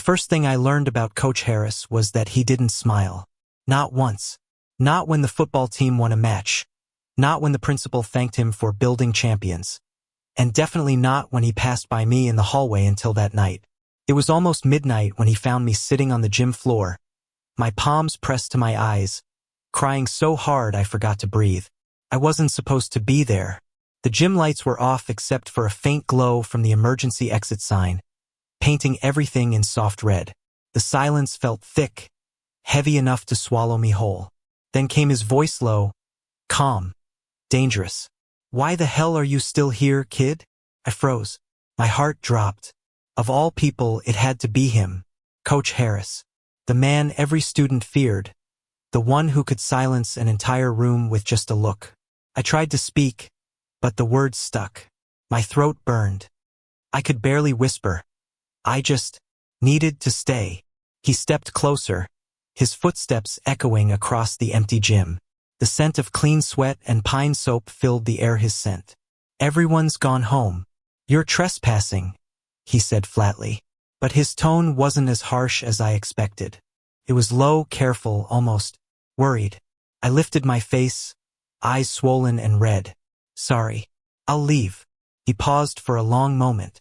first thing I learned about Coach Harris was that he didn't smile. Not once. Not when the football team won a match. Not when the principal thanked him for building champions. And definitely not when he passed by me in the hallway until that night. It was almost midnight when he found me sitting on the gym floor, my palms pressed to my eyes, crying so hard I forgot to breathe. I wasn't supposed to be there. The gym lights were off except for a faint glow from the emergency exit sign, painting everything in soft red. The silence felt thick, heavy enough to swallow me whole. Then came his voice, low, calm, dangerous. "Why the hell are you still here, kid?" I froze. My heart dropped. Of all people, it had to be him, Coach Harris. The man every student feared. The one who could silence an entire room with just a look. I tried to speak, but the words stuck. My throat burned. I could barely whisper. I just needed to stay. He stepped closer, his footsteps echoing across the empty gym. The scent of clean sweat and pine soap filled the air. His scent. "Everyone's gone home. You're trespassing," he said flatly. But his tone wasn't as harsh as I expected. It was low, careful, almost worried. I lifted my face, eyes swollen and red. "Sorry. I'll leave." He paused for a long moment.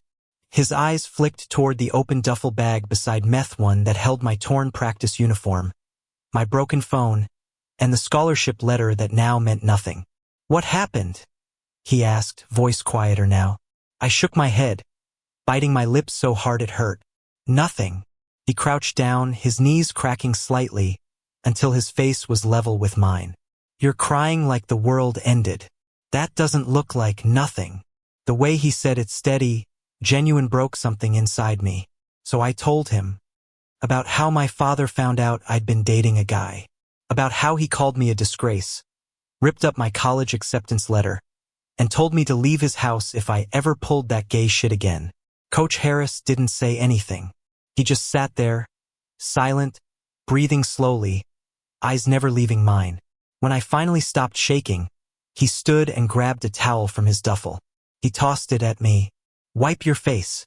His eyes flicked toward the open duffel bag beside meth, one that held my torn practice uniform, my broken phone, and the scholarship letter that now meant nothing. "What happened?" he asked, voice quieter now. I shook my head, biting my lips so hard it hurt. "Nothing." He crouched down, his knees cracking slightly, until his face was level with mine. "You're crying like the world ended. That doesn't look like nothing." The way he said it, steady, genuine, broke something inside me. So I told him about how my father found out I'd been dating a guy, about how he called me a disgrace, ripped up my college acceptance letter, and told me to leave his house if I ever pulled that gay shit again. Coach Harris didn't say anything. He just sat there, silent, breathing slowly, eyes never leaving mine. When I finally stopped shaking, he stood and grabbed a towel from his duffel. He tossed it at me. "Wipe your face."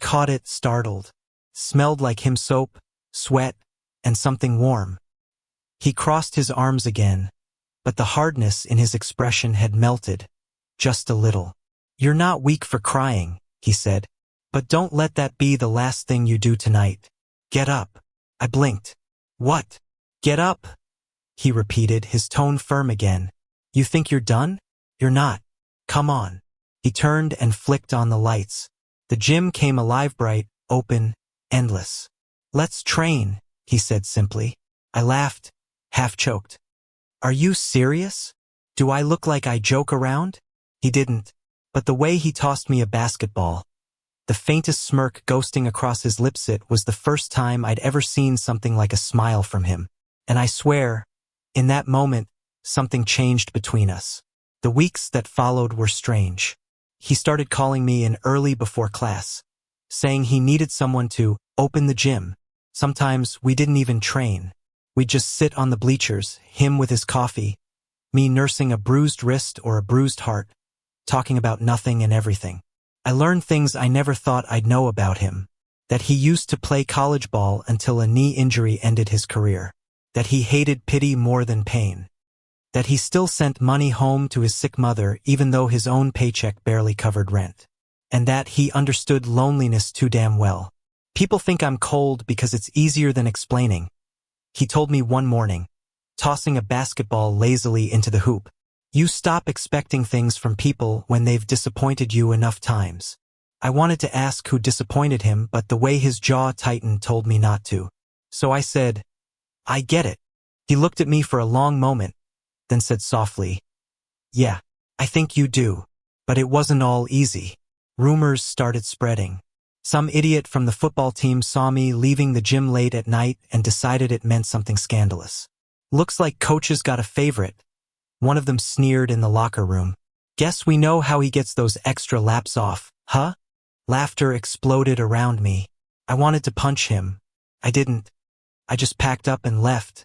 Caught it, startled. Smelled like him, soap, sweat, and something warm. He crossed his arms again, but the hardness in his expression had melted, just a little. "You're not weak for crying," he said. "But don't let that be the last thing you do tonight. Get up." I blinked. "What? Get up?" he repeated, his tone firm again. "You think you're done? You're not. Come on." He turned and flicked on the lights. The gym came alive, bright, open, endless. "Let's train," he said simply. I laughed, half choked. "Are you serious? Do I look like I joke around?" He didn't, but the way he tossed me a basketball, the faintest smirk ghosting across his lips, it was the first time I'd ever seen something like a smile from him. And I swear, in that moment, something changed between us. The weeks that followed were strange. He started calling me in early before class, saying he needed someone to open the gym. Sometimes we didn't even train. We'd just sit on the bleachers, him with his coffee, me nursing a bruised wrist or a bruised heart, talking about nothing and everything. I learned things I never thought I'd know about him. That he used to play college ball until a knee injury ended his career. That he hated pity more than pain. That he still sent money home to his sick mother even though his own paycheck barely covered rent. And that he understood loneliness too damn well. "People think I'm cold because it's easier than explaining," he told me one morning, tossing a basketball lazily into the hoop. "You stop expecting things from people when they've disappointed you enough times." I wanted to ask who disappointed him, but the way his jaw tightened told me not to. So I said, "I get it." He looked at me for a long moment, then said softly, "Yeah, I think you do." But it wasn't all easy. Rumors started spreading. Some idiot from the football team saw me leaving the gym late at night and decided it meant something scandalous. "Looks like Coach has got a favorite," one of them sneered in the locker room. "Guess we know how he gets those extra laps off, huh?" Laughter exploded around me. I wanted to punch him. I didn't. I just packed up and left.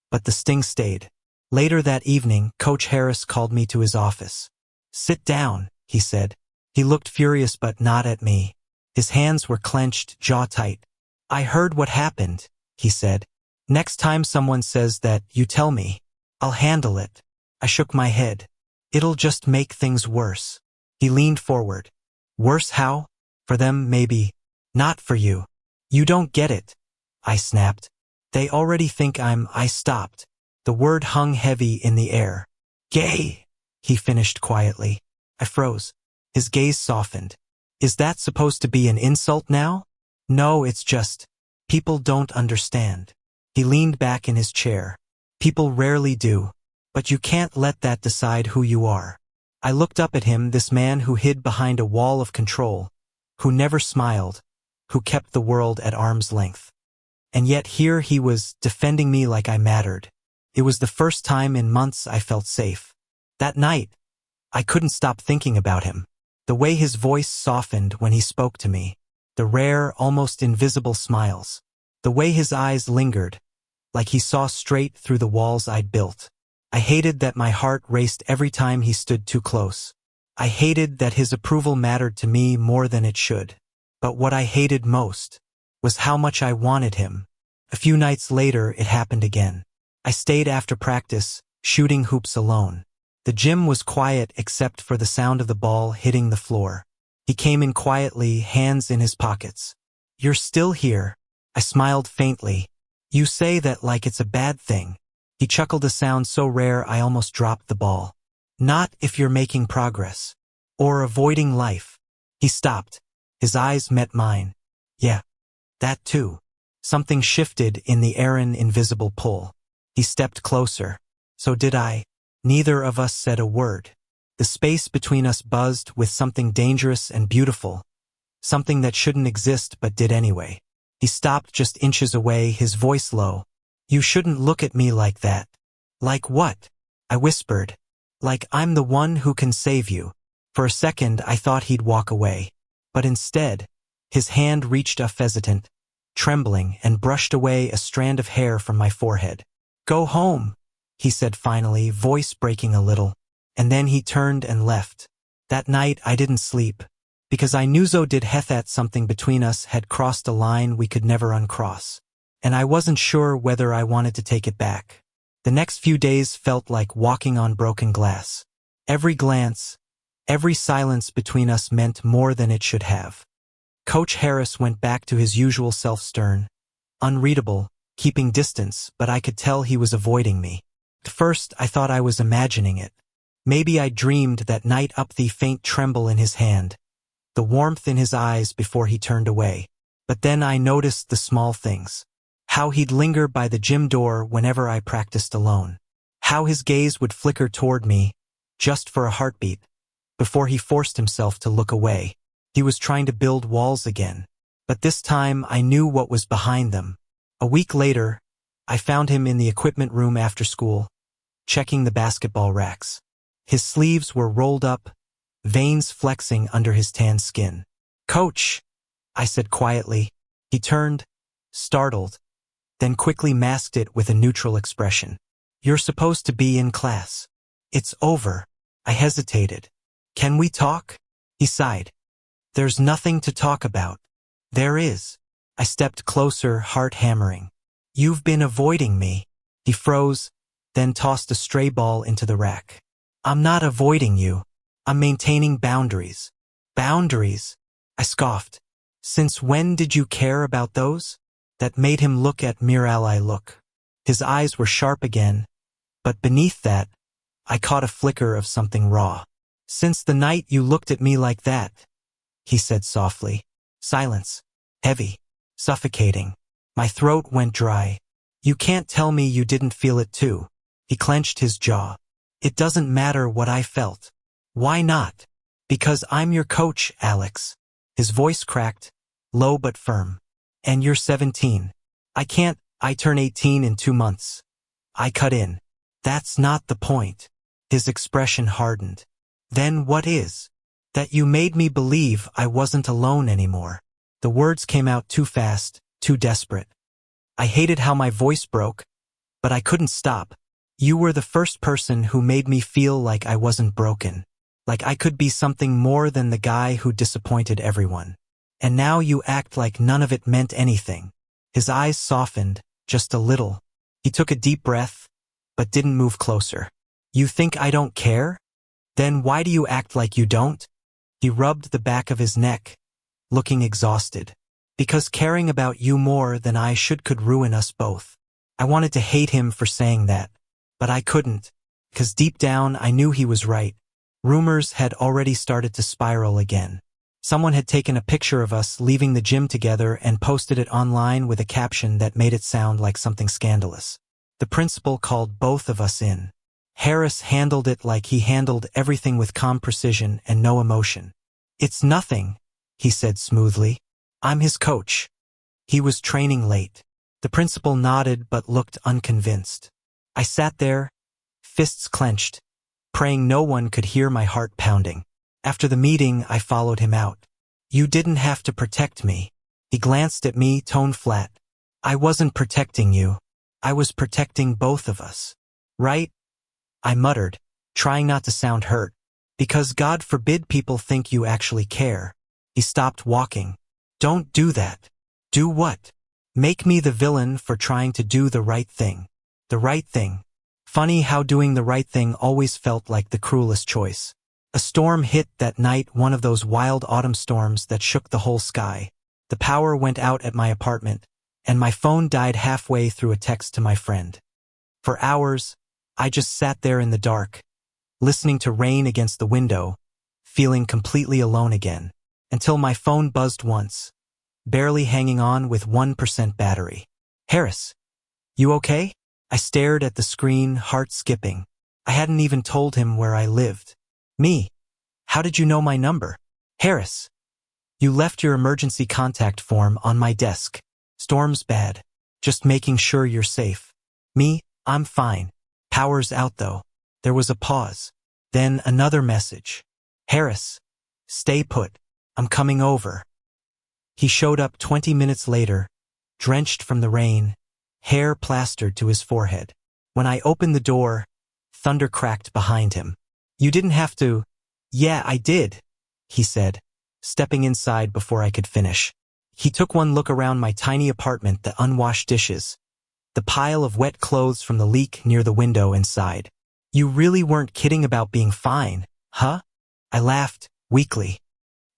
But the sting stayed. Later that evening, Coach Harris called me to his office. "Sit down," he said. He looked furious but not at me. His hands were clenched, jaw tight. I heard what happened, he said. Next time someone says that, you tell me. I'll handle it. I shook my head. It'll just make things worse. He leaned forward. Worse how? For them, maybe. Not for you. You don't get it, I snapped. They already think I stopped. The word hung heavy in the air. Gay, he finished quietly. I froze. His gaze softened. Is that supposed to be an insult now? No, it's just, people don't understand. He leaned back in his chair. People rarely do, but you can't let that decide who you are. I looked up at him, this man who hid behind a wall of control, who never smiled, who kept the world at arm's length. And yet here he was, defending me like I mattered. It was the first time in months I felt safe. That night, I couldn't stop thinking about him. The way his voice softened when he spoke to me. The rare, almost invisible smiles. The way his eyes lingered, like he saw straight through the walls I'd built. I hated that my heart raced every time he stood too close. I hated that his approval mattered to me more than it should. But what I hated most was how much I wanted him. A few nights later, it happened again. I stayed after practice, shooting hoops alone. The gym was quiet except for the sound of the ball hitting the floor. He came in quietly, hands in his pockets. You're still here. I smiled faintly. You say that like it's a bad thing. He chuckled, a sound so rare I almost dropped the ball. Not if you're making progress. Or avoiding life. He stopped. His eyes met mine. Yeah. That too. Something shifted in the air, an invisible pull. He stepped closer. So did I. Neither of us said a word. The space between us buzzed with something dangerous and beautiful. Something that shouldn't exist but did anyway. He stopped just inches away, his voice low. You shouldn't look at me like that. Like what? I whispered. Like I'm the one who can save you. For a second I thought he'd walk away. But instead, his hand reached up hesitant, trembling, and brushed away a strand of hair from my forehead. Go home, he said finally, voice breaking a little. And then he turned and left. That night I didn't sleep, because I knew that something between us had crossed a line we could never uncross. And I wasn't sure whether I wanted to take it back. The next few days felt like walking on broken glass. Every glance, every silence between us meant more than it should have. Coach Harris went back to his usual self, stern, unreadable, keeping distance, but I could tell he was avoiding me. At first I thought I was imagining it. Maybe I dreamed that night, up the faint tremble in his hand, the warmth in his eyes before he turned away. But then I noticed the small things. How he'd linger by the gym door whenever I practiced alone. How his gaze would flicker toward me, just for a heartbeat, before he forced himself to look away. He was trying to build walls again. But this time I knew what was behind them. A week later, I found him in the equipment room after school, checking the basketball racks. His sleeves were rolled up, veins flexing under his tan skin. Coach, I said quietly. He turned, startled, then quickly masked it with a neutral expression. You're supposed to be in class. It's over. I hesitated. Can we talk? He sighed. There's nothing to talk about. There is. I stepped closer, heart hammering. You've been avoiding me. He froze, then tossed a stray ball into the rack. I'm not avoiding you. I'm maintaining boundaries. Boundaries? I scoffed. Since when did you care about those? That made him look at Miral. Look. His eyes were sharp again, but beneath that, I caught a flicker of something raw. Since the night you looked at me like that, he said softly. Silence. Heavy. Suffocating. My throat went dry. You can't tell me you didn't feel it too. He clenched his jaw. It doesn't matter what I felt. Why not? Because I'm your coach, Alex. His voice cracked, low but firm. And you're 17. I turn 18 in 2 months. I cut in. That's not the point. His expression hardened. Then what is? That you made me believe I wasn't alone anymore. The words came out too fast, too desperate. I hated how my voice broke, but I couldn't stop. You were the first person who made me feel like I wasn't broken. Like I could be something more than the guy who disappointed everyone. And now you act like none of it meant anything. His eyes softened, just a little. He took a deep breath, but didn't move closer. You think I don't care? Then why do you act like you don't? He rubbed the back of his neck, looking exhausted. Because caring about you more than I should could ruin us both. I wanted to hate him for saying that, but I couldn't, because deep down I knew he was right. Rumors had already started to spiral again. Someone had taken a picture of us leaving the gym together and posted it online with a caption that made it sound like something scandalous. The principal called both of us in. Harris handled it like he handled everything with calm precision and no emotion. It's nothing, he said smoothly. I'm his coach. He was training late. The principal nodded but looked unconvinced. I sat there, fists clenched, praying no one could hear my heart pounding. After the meeting, I followed him out. You didn't have to protect me. He glanced at me, tone flat. I wasn't protecting you. I was protecting both of us. Right? I muttered, trying not to sound hurt. Because God forbid people think you actually care. He stopped walking. Don't do that. Do what? Make me the villain for trying to do the right thing. The right thing. Funny how doing the right thing always felt like the cruelest choice. A storm hit that night, one of those wild autumn storms that shook the whole sky. The power went out at my apartment, and my phone died halfway through a text to my friend. For hours, I just sat there in the dark, listening to rain against the window, feeling completely alone again, until my phone buzzed once, barely hanging on with 1% battery. Harris, you okay? I stared at the screen, heart skipping. I hadn't even told him where I lived. Me? How did you know my number? Harris, you left your emergency contact form on my desk. Storm's bad. Just making sure you're safe. Me? I'm fine. Power's out though. There was a pause. Then another message. Harris, stay put. I'm coming over. He showed up 20 minutes later, drenched from the rain, hair plastered to his forehead. When I opened the door, thunder cracked behind him. You didn't have to. Yeah, I did, he said, stepping inside before I could finish. He took one look around my tiny apartment, the unwashed dishes, the pile of wet clothes from the leak near the window inside. You really weren't kidding about being fine, huh? I laughed, weakly.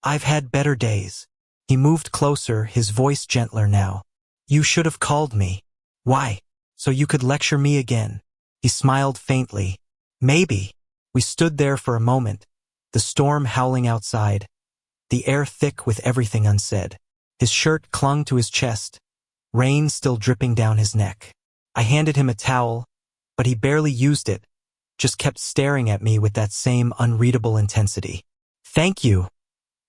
I've had better days. He moved closer, his voice gentler now. You should have called me. Why? So you could lecture me again. He smiled faintly. Maybe. We stood there for a moment, the storm howling outside, the air thick with everything unsaid. His shirt clung to his chest, rain still dripping down his neck. I handed him a towel, but he barely used it, just kept staring at me with that same unreadable intensity. Thank you,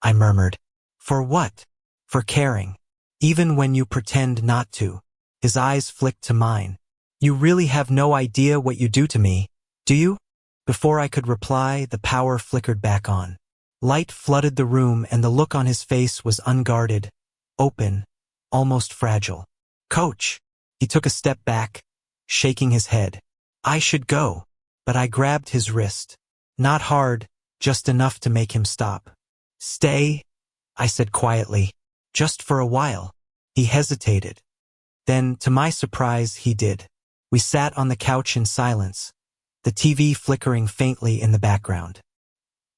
I murmured. For what? For caring. Even when you pretend not to. His eyes flicked to mine. You really have no idea what you do to me, do you? Before I could reply, the power flickered back on. Light flooded the room and the look on his face was unguarded, open, almost fragile. Coach! He took a step back, shaking his head. I should go, but I grabbed his wrist. Not hard, just enough to make him stop. Stay, I said quietly, just for a while. He hesitated. Then, to my surprise, he did. We sat on the couch in silence, the TV flickering faintly in the background.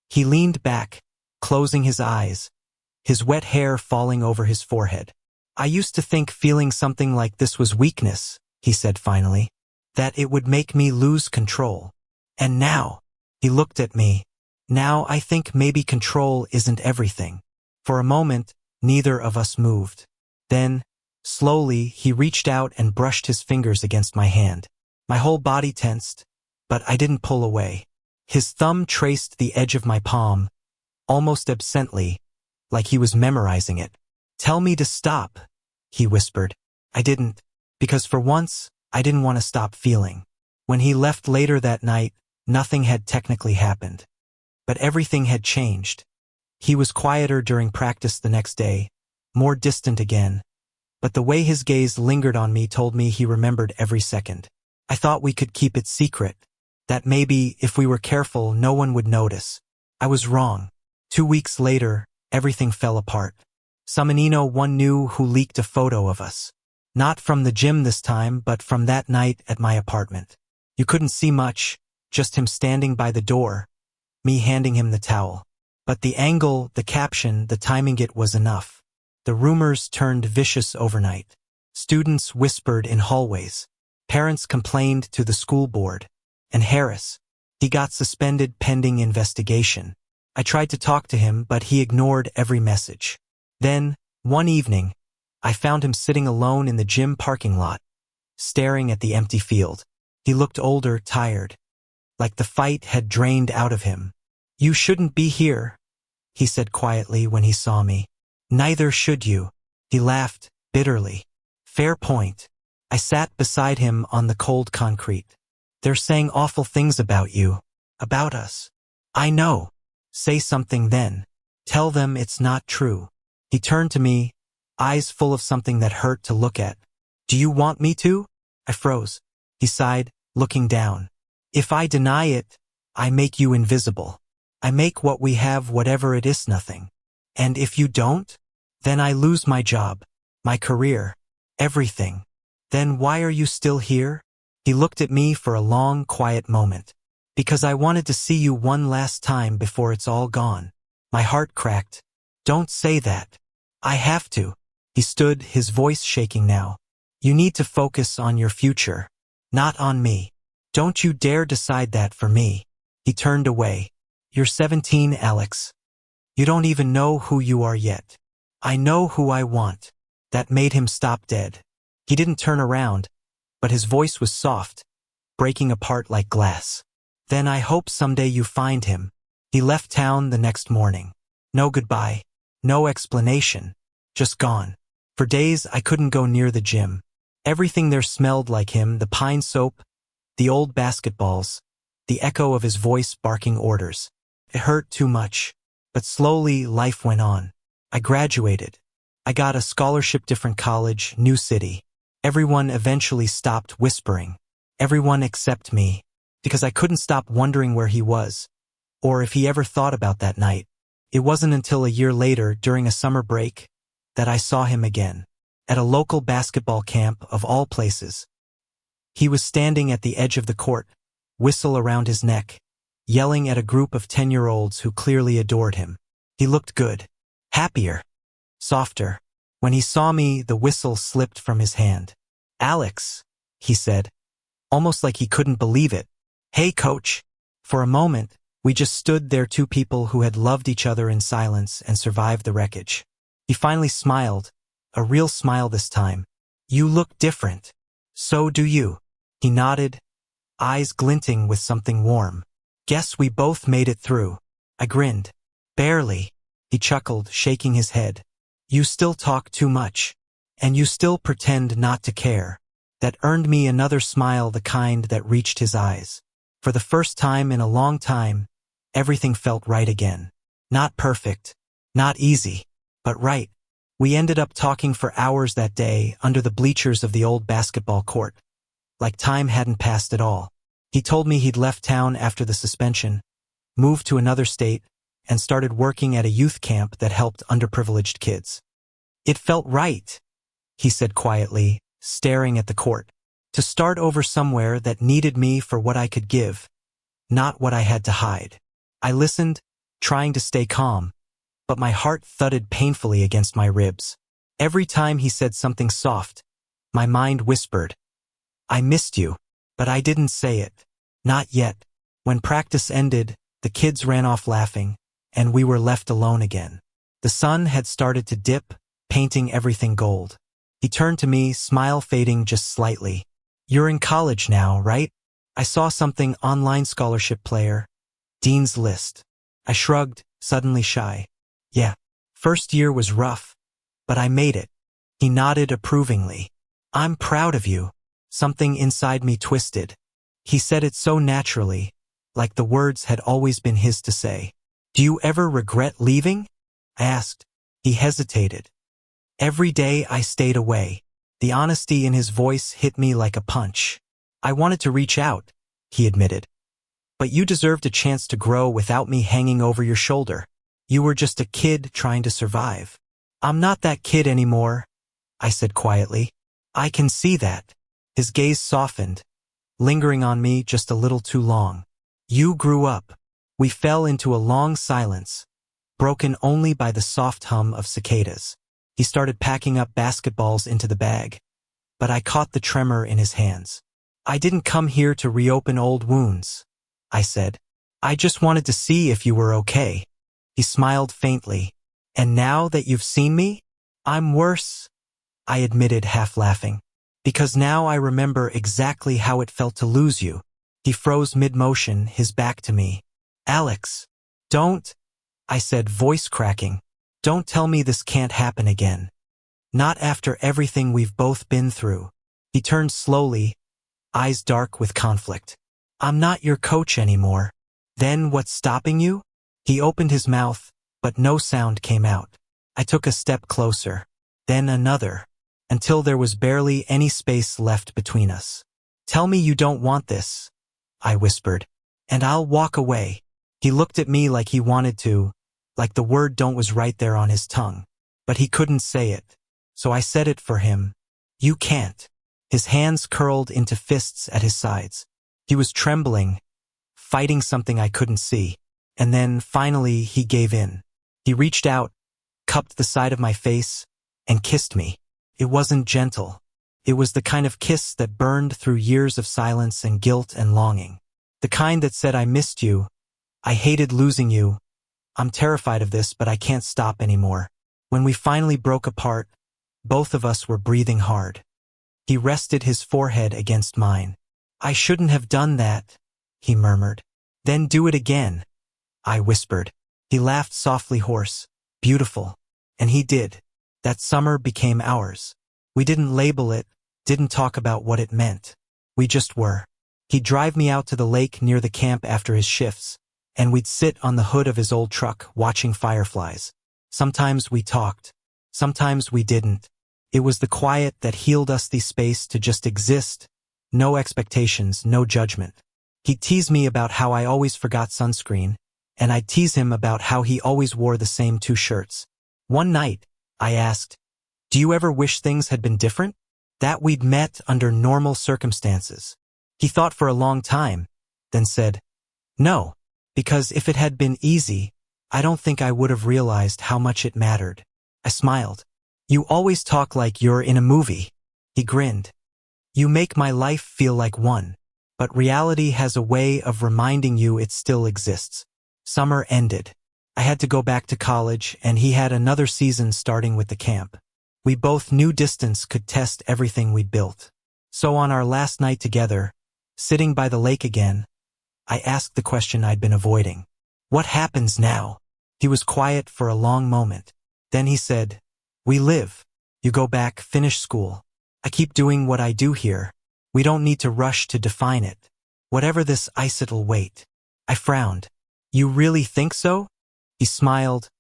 He leaned back, closing his eyes, his wet hair falling over his forehead. I used to think feeling something like this was weakness, he said finally, that it would make me lose control. And now, he looked at me, now I think maybe control isn't everything. For a moment, neither of us moved. Then, slowly, he reached out and brushed his fingers against my hand. My whole body tensed, but I didn't pull away. His thumb traced the edge of my palm, almost absently, like he was memorizing it. Tell me to stop, he whispered. I didn't, because for once, I didn't want to stop feeling. When he left later that night, nothing had technically happened. But everything had changed. He was quieter during practice the next day, more distant again, but the way his gaze lingered on me told me he remembered every second. I thought we could keep it secret, that maybe, if we were careful, no one would notice. I was wrong. 2 weeks later, everything fell apart. Some one knew who leaked a photo of us. Not from the gym this time, but from that night at my apartment. You couldn't see much, just him standing by the door, me handing him the towel. But the angle, the caption, the timing, it was enough. The rumors turned vicious overnight. Students whispered in hallways. Parents complained to the school board. And Harris, he got suspended pending investigation. I tried to talk to him, but he ignored every message. Then, one evening, I found him sitting alone in the gym parking lot, staring at the empty field. He looked older, tired, like the fight had drained out of him. "You shouldn't be here," he said quietly when he saw me. "Neither should you." He laughed, bitterly. "Fair point." I sat beside him on the cold concrete. "They're saying awful things about you. About us." "I know." "Say something then. Tell them it's not true." He turned to me, eyes full of something that hurt to look at. "Do you want me to?" I froze. He sighed, looking down. "If I deny it, I make you invisible. I make what we have, whatever it is, nothing. And if you don't, then I lose my job, my career, everything. Then why are you still here?" He looked at me for a long, quiet moment. "Because I wanted to see you one last time before it's all gone." My heart cracked. "Don't say that." "I have to." He stood, his voice shaking now. "You need to focus on your future, not on me. Don't you dare decide that for me." He turned away. "You're 17, Alex. You don't even know who you are yet." "I know who I want." That made him stop dead. He didn't turn around, but his voice was soft, breaking apart like glass. "Then I hope someday you find him." He left town the next morning. No goodbye, no explanation, just gone. For days I couldn't go near the gym. Everything there smelled like him, the pine soap, the old basketballs, the echo of his voice barking orders. It hurt too much, but slowly life went on. I graduated. I got a scholarship, different college, new city. Everyone eventually stopped whispering. Everyone except me, because I couldn't stop wondering where he was, or if he ever thought about that night. It wasn't until a year later, during a summer break, that I saw him again. At a local basketball camp, of all places. He was standing at the edge of the court, whistle around his neck, yelling at a group of 10-year-olds who clearly adored him. He looked good. Happier. Softer. When he saw me, the whistle slipped from his hand. "Alex," he said, almost like he couldn't believe it. "Hey, coach." For a moment, we just stood there, two people who had loved each other in silence and survived the wreckage. He finally smiled, a real smile this time. "You look different." "So do you." He nodded, eyes glinting with something warm. "Guess we both made it through." I grinned. "Barely." He chuckled, shaking his head. "You still talk too much. And you still pretend not to care." That earned me another smile, the kind that reached his eyes. For the first time in a long time, everything felt right again. Not perfect, not easy, but right. We ended up talking for hours that day under the bleachers of the old basketball court, like time hadn't passed at all. He told me he'd left town after the suspension, moved to another state, and started working at a youth camp that helped underprivileged kids. "It felt right," he said quietly, staring at the court. "To start over somewhere that needed me for what I could give, not what I had to hide." I listened, trying to stay calm, but my heart thudded painfully against my ribs. Every time he said something soft, my mind whispered, "I missed you," but I didn't say it. Not yet. When practice ended, the kids ran off laughing, and we were left alone again. The sun had started to dip, painting everything gold. He turned to me, smile fading just slightly. "You're in college now, right?" I saw something online, scholarship player, Dean's List. I shrugged, suddenly shy. "Yeah. First year was rough, but I made it." He nodded approvingly. "I'm proud of you." Something inside me twisted. He said it so naturally, like the words had always been his to say. "Do you ever regret leaving?" I asked. He hesitated. "Every day I stayed away." The honesty in his voice hit me like a punch. "I wanted to reach out," he admitted. "But you deserved a chance to grow without me hanging over your shoulder. You were just a kid trying to survive." "I'm not that kid anymore," I said quietly. I can see that. His gaze softened, lingering on me just a little too long. You grew up. We fell into a long silence, broken only by the soft hum of cicadas. He started packing up basketballs into the bag, but I caught the tremor in his hands. I didn't come here to reopen old wounds, I said. I just wanted to see if you were okay. He smiled faintly. And now that you've seen me, I'm worse, I admitted, half laughing. Because now I remember exactly how it felt to lose you. He froze mid-motion, his back to me. Alex, don't, I said, voice cracking. Don't tell me this can't happen again. Not after everything we've both been through. He turned slowly, eyes dark with conflict. I'm not your coach anymore. Then what's stopping you? He opened his mouth, but no sound came out. I took a step closer, then another, until there was barely any space left between us. Tell me you don't want this, I whispered, and I'll walk away. He looked at me like he wanted to, like the word don't was right there on his tongue. But he couldn't say it, so I said it for him. You can't. His hands curled into fists at his sides. He was trembling, fighting something I couldn't see. And then, finally, he gave in. He reached out, cupped the side of my face, and kissed me. It wasn't gentle. It was the kind of kiss that burned through years of silence and guilt and longing. The kind that said, I missed you. I hated losing you. I'm terrified of this, but I can't stop anymore. When we finally broke apart, both of us were breathing hard. He rested his forehead against mine. I shouldn't have done that, he murmured. Then do it again, I whispered. He laughed softly, hoarse, beautiful. And he did. That summer became ours. We didn't label it, didn't talk about what it meant. We just were. He'd drive me out to the lake near the camp after his shifts, and we'd sit on the hood of his old truck watching fireflies. Sometimes we talked. Sometimes we didn't. It was the quiet that healed us the space to just exist. No expectations, no judgment. He'd tease me about how I always forgot sunscreen, and I'd tease him about how he always wore the same 2 shirts. One night, I asked, do you ever wish things had been different? That we'd met under normal circumstances. He thought for a long time, then said, no, because if it had been easy, I don't think I would have realized how much it mattered. I smiled. You always talk like you're in a movie. He grinned. You make my life feel like one, but reality has a way of reminding you it still exists. Summer ended. I had to go back to college, and he had another season starting with the camp. We both knew distance could test everything we'd built. So on our last night together, sitting by the lake again, I asked the question I'd been avoiding. What happens now? He was quiet for a long moment. Then he said, we live. You go back, finish school. I keep doing what I do here. We don't need to rush to define it. Whatever this ice, it'll wait. I frowned. You really think so? He smiled,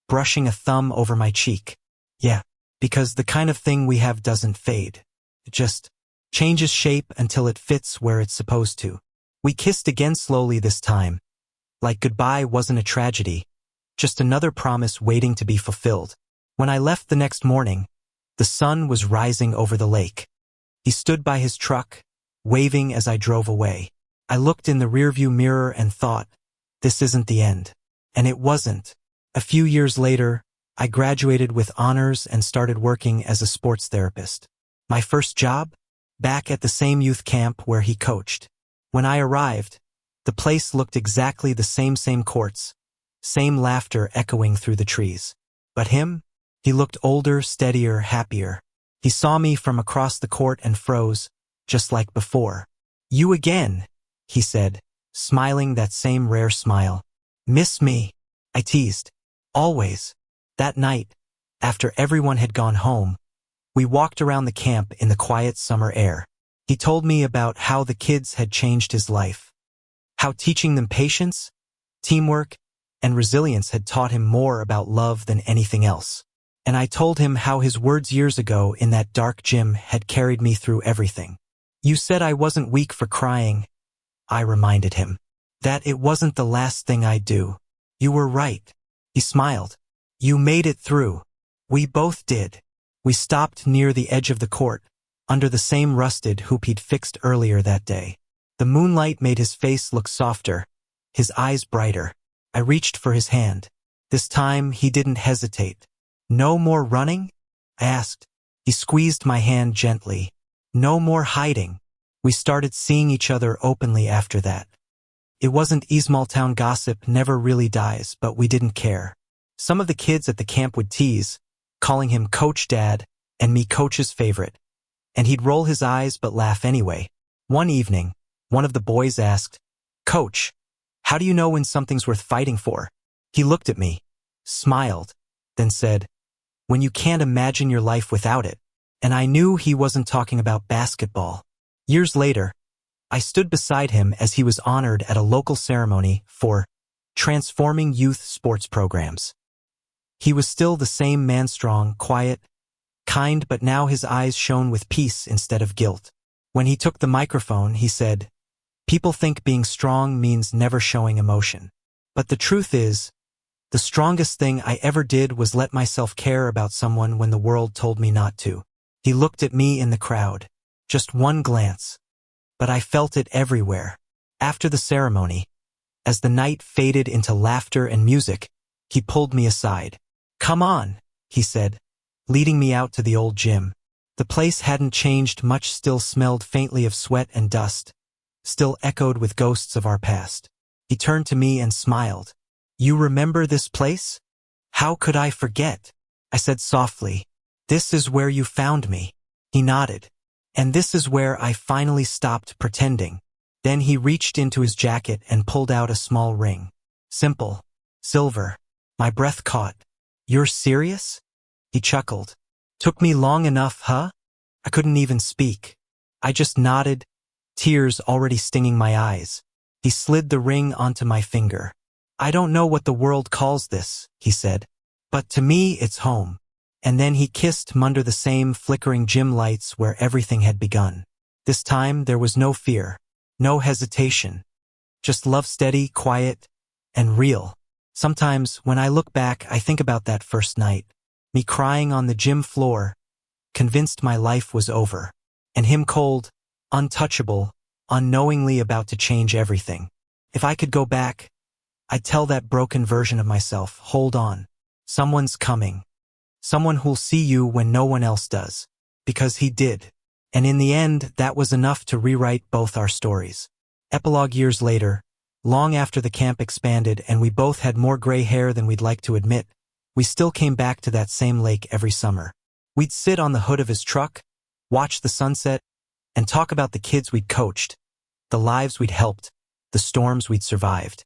brushing a thumb over my cheek. Yeah, because the kind of thing we have doesn't fade. It just changes shape until it fits where it's supposed to. We kissed again slowly this time. Like goodbye wasn't a tragedy, just another promise waiting to be fulfilled. When I left the next morning, the sun was rising over the lake. He stood by his truck, waving as I drove away. I looked in the rearview mirror and thought, this isn't the end. And it wasn't. A few years later, I graduated with honors and started working as a sports therapist. My first job? Back at the same youth camp where he coached. When I arrived, the place looked exactly the same courts, same laughter echoing through the trees. But him? He looked older, steadier, happier. He saw me from across the court and froze, just like before. You again, he said, smiling that same rare smile. Miss me? I teased. Always. That night, after everyone had gone home, we walked around the camp in the quiet summer air. He told me about how the kids had changed his life. How teaching them patience, teamwork, and resilience had taught him more about love than anything else. And I told him how his words years ago in that dark gym had carried me through everything. You said I wasn't weak for crying, I reminded him. That it wasn't the last thing I'd do. You were right. He smiled. You made it through. We both did. We stopped near the edge of the court, under the same rusted hoop he'd fixed earlier that day. The moonlight made his face look softer, his eyes brighter. I reached for his hand. This time he didn't hesitate. "No more running?" I asked. He squeezed my hand gently. "No more hiding." We started seeing each other openly after that. It wasn't small town gossip, never really dies, but we didn't care. Some of the kids at the camp would tease, calling him Coach Dad and me Coach's favorite. And he'd roll his eyes but laugh anyway. One evening, one of the boys asked, "Coach, how do you know when something's worth fighting for?" He looked at me, smiled, then said, "When you can't imagine your life without it." And I knew he wasn't talking about basketball. Years later, I stood beside him as he was honored at a local ceremony for transforming youth sports programs. He was still the same man-strong, quiet, kind, but now his eyes shone with peace instead of guilt. When he took the microphone, he said, "People think being strong means never showing emotion. But the truth is, the strongest thing I ever did was let myself care about someone when the world told me not to." He looked at me in the crowd. Just one glance. But I felt it everywhere. After the ceremony, as the night faded into laughter and music, he pulled me aside. "Come on," he said, leading me out to the old gym. The place hadn't changed much, still smelled faintly of sweat and dust, still echoed with ghosts of our past. He turned to me and smiled. "You remember this place?" "How could I forget?" I said softly. "This is where you found me." He nodded. "And this is where I finally stopped pretending." Then he reached into his jacket and pulled out a small ring. Simple. Silver. My breath caught. "You're serious?" He chuckled. "Took me long enough, huh?" I couldn't even speak. I just nodded, tears already stinging my eyes. He slid the ring onto my finger. "I don't know what the world calls this," he said, "but to me it's home." And then he kissed me under the same flickering gym lights where everything had begun. This time there was no fear, no hesitation, just love, steady, quiet, and real. Sometimes when I look back, I think about that first night, me crying on the gym floor, convinced my life was over, and him cold, untouchable, unknowingly about to change everything. If I could go back, I'd tell that broken version of myself, "Hold on. Someone's coming. Someone who'll see you when no one else does." Because he did. And in the end, that was enough to rewrite both our stories. Epilogue: years later, long after the camp expanded and we both had more gray hair than we'd like to admit, we still came back to that same lake every summer. We'd sit on the hood of his truck, watch the sunset, and talk about the kids we'd coached, the lives we'd helped, the storms we'd survived.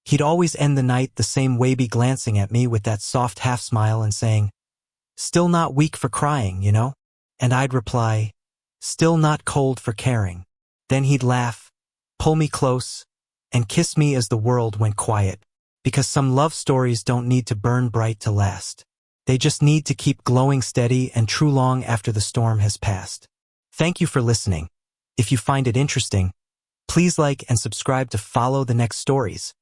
He'd always end the night the same way, be glancing at me with that soft half-smile and saying, "Still not weak for crying, you know?" And I'd reply, "Still not cold for caring." Then he'd laugh, pull me close, and kiss me as the world went quiet. Because some love stories don't need to burn bright to last. They just need to keep glowing steady and true long after the storm has passed. Thank you for listening. If you find it interesting, please like and subscribe to follow the next stories.